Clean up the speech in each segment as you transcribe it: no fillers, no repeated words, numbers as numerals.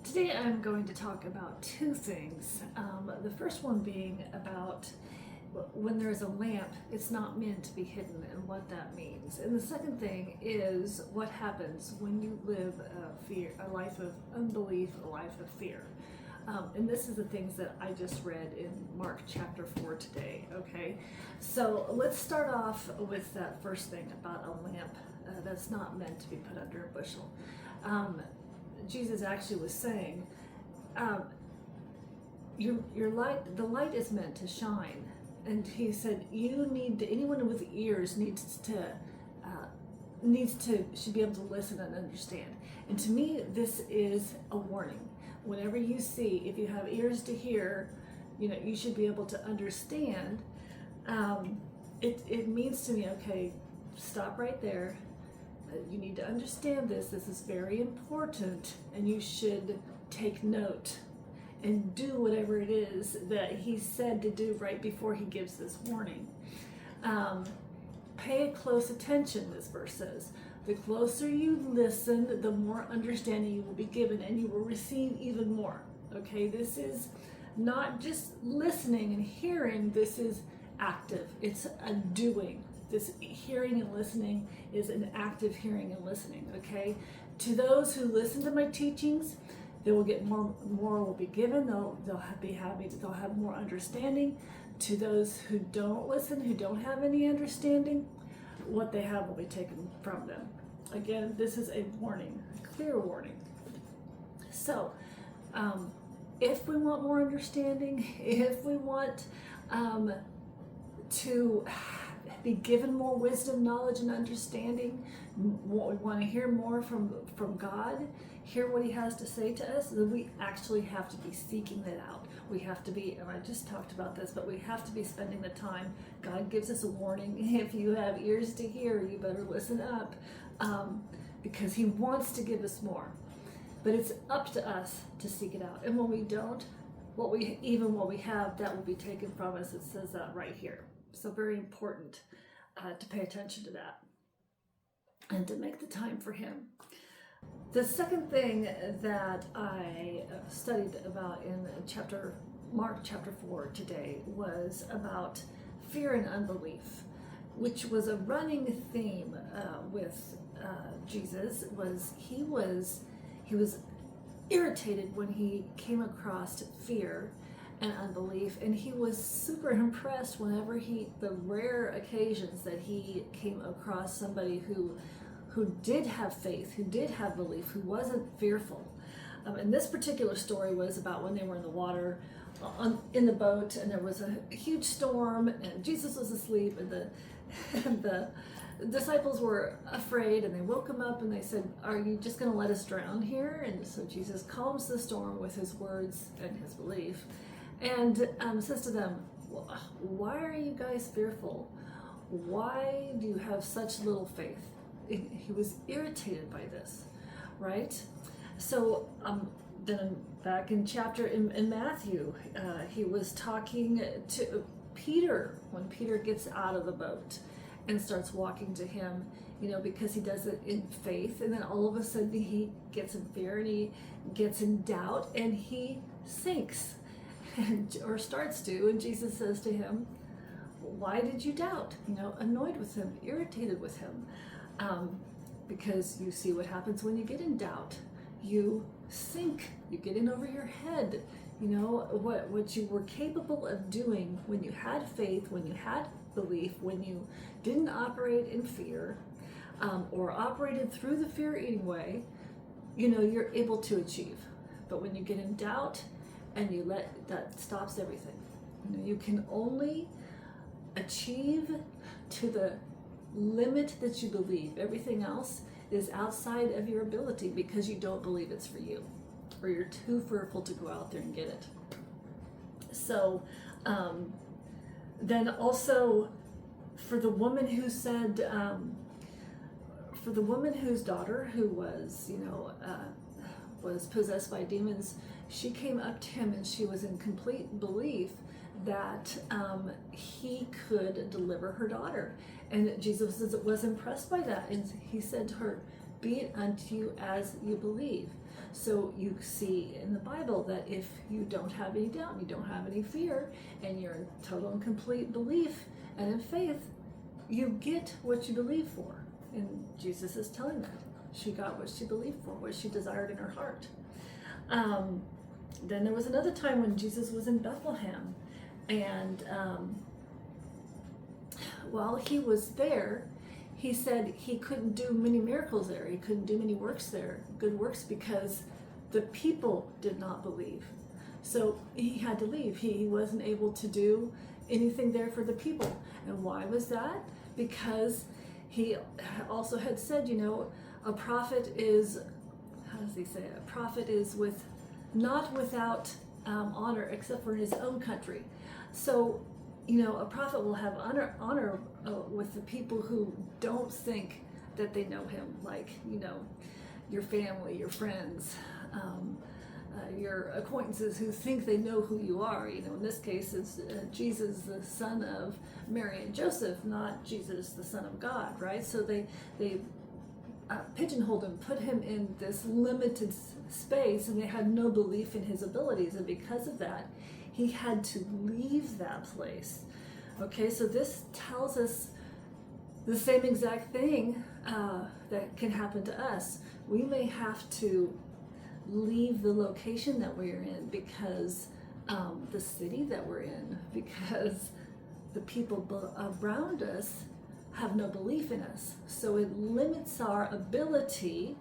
Today I'm going to talk about two things. The first one being about when there's a lamp, it's not meant to be hidden and what that means. And the second thing is what happens when you live a life of unbelief, a life of fear. And this is the things that I just read in Mark chapter 4 today, okay? So let's start off with that first thing about a lamp that's not meant to be put under a bushel. Jesus actually was saying, your light, the light is meant to shine. And he said, anyone with ears should be able to listen and understand. And to me, this is a warning. Whenever you see, if you have ears to hear, you should be able to understand. It means to me, okay, stop right there. You need to understand this. This is very important, and you should take note and do whatever it is that he said to do right before he gives this warning. Pay close attention, this verse says. The closer you listen, the more understanding you will be given, and you will receive even more. Okay, this is not just listening and hearing, this is active. It's a doing. This hearing and listening is an active hearing and listening, okay? To those who listen to my teachings, they will get more will be given. They'll be happy. They'll have more understanding. To those who don't listen, who don't have any understanding, what they have will be taken from them. Again, this is a warning, a clear warning. So, if we want more understanding, if we want to be given more wisdom, knowledge, and understanding, we want to hear more from God, hear what he has to say to us, then we actually have to be seeking that out. We have to be, and I just talked about this, but we have to be spending the time. God gives us a warning. If you have ears to hear, you better listen up, because he wants to give us more. But it's up to us to seek it out. And when we don't, what we have, that will be taken from us. It says that right here. So very important to pay attention to that and to make the time for him. The second thing that I studied about in Mark chapter 4 today was about fear and unbelief, which was a running theme with Jesus. He was irritated when he came across fear and unbelief, and he was super impressed whenever the rare occasions that he came across somebody who did have faith, who did have belief, who wasn't fearful. And this particular story was about when they were in the water, in the boat, and there was a huge storm, and Jesus was asleep, and the disciples were afraid, and they woke him up and they said, "Are you just going to let us drown here?" And so Jesus calms the storm with his words and his belief, and says to them, "Why are you guys fearful? Why do you have such little faith?" He was irritated by this, right? So then back in Matthew, he was talking to Peter when Peter gets out of the boat and starts walking to him, because he does it in faith, and then all of a sudden he gets in fear and he gets in doubt and he sinks, or starts to, and Jesus says to him, "Why did you doubt?" Annoyed with him, irritated with him, because you see what happens when you get in doubt. You sink, you get in over your head. What you were capable of doing when you had faith, when you had belief, when you didn't operate in fear, or operated through the fear anyway, you're able to achieve. But when you get in doubt and that stops everything. You can only achieve to the limit that you believe. Everything else is outside of your ability because you don't believe it's for you, or you're too fearful to go out there and get it. So then also for the woman who said, for the woman whose daughter who was possessed by demons, she came up to him and she was in complete belief that he could deliver her daughter. And Jesus was impressed by that. And he said to her, be it unto you as you believe. So you see in the Bible that if you don't have any doubt, you don't have any fear, and you're in total and complete belief and in faith, you get what you believe for. And Jesus is telling them she got what she believed for, what she desired in her heart. Then there was another time when Jesus was in Bethlehem, and while he was there, he said he couldn't do many miracles there. He couldn't do many works there, good works, because the people did not believe. So he had to leave. He wasn't able to do anything there for the people. And why was that? Because he also had said, a prophet is, how does he say it? A prophet is not without honor except for in his own country. So, a prophet will have honor with the people who don't think that they know him, like, your family, your friends, your acquaintances who think they know who you are. In this case, it's Jesus, the son of Mary and Joseph, not Jesus, the son of God, right? So they pigeonholed him, put him in this limited space, and they had no belief in his abilities, and because of that, he had to leave that place. Okay, so this tells us the same exact thing that can happen to us. We may have to leave the location that we're in because the city that we're in, because the people around us have no belief in us. So it limits our ability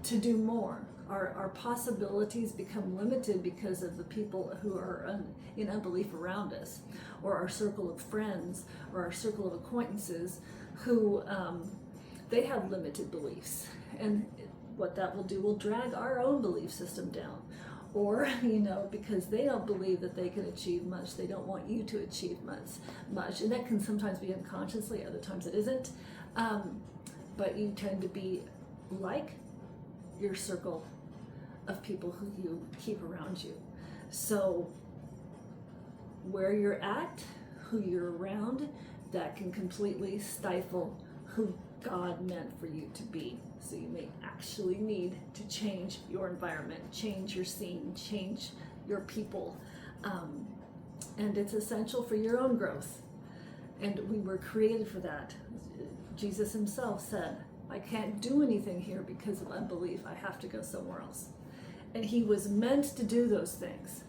to do more. Our possibilities become limited because of the people who are in unbelief around us, or our circle of friends, or our circle of acquaintances who they have limited beliefs. And what that will do will drag our own belief system down. Or, because they don't believe that they can achieve much, they don't want you to achieve much. And that can sometimes be unconsciously, other times it isn't. But you tend to be like your circle of people who you keep around you. So where you're at, who you're around, that can completely stifle who God meant for you to be. So you may actually need to change your environment, change your scene, change your people. And it's essential for your own growth. And we were created for that. Jesus himself said, I can't do anything here because of unbelief. I have to go somewhere else. And he was meant to do those things.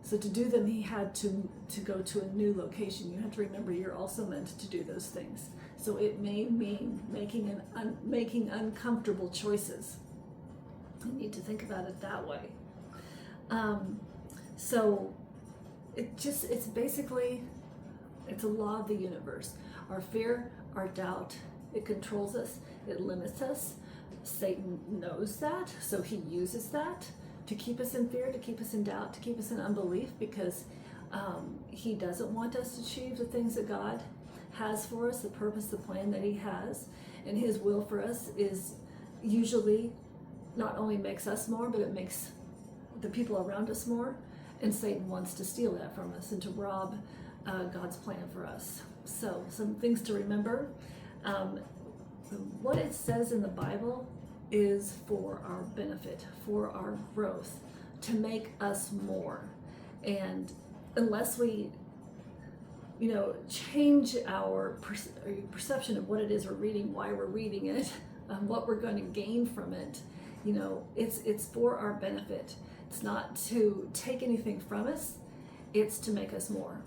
So to do them, he had to go to a new location. You have to remember you're also meant to do those things. So it may mean making uncomfortable choices. You need to think about it that way. So it's basically, it's a law of the universe. Our fear, our doubt, it controls us, it limits us. Satan knows that, so he uses that to keep us in fear, to keep us in doubt, to keep us in unbelief, because he doesn't want us to achieve the things that God has for us, the purpose, the plan that he has. And his will for us is usually not only makes us more, but it makes the people around us more. And Satan wants to steal that from us and to rob God's plan for us. So some things to remember. What it says in the Bible is for our benefit, for our growth, to make us more. And unless we, change our perception of what it is we're reading, why we're reading it, what we're going to gain from it, it's for our benefit. It's not to take anything from us, it's to make us more.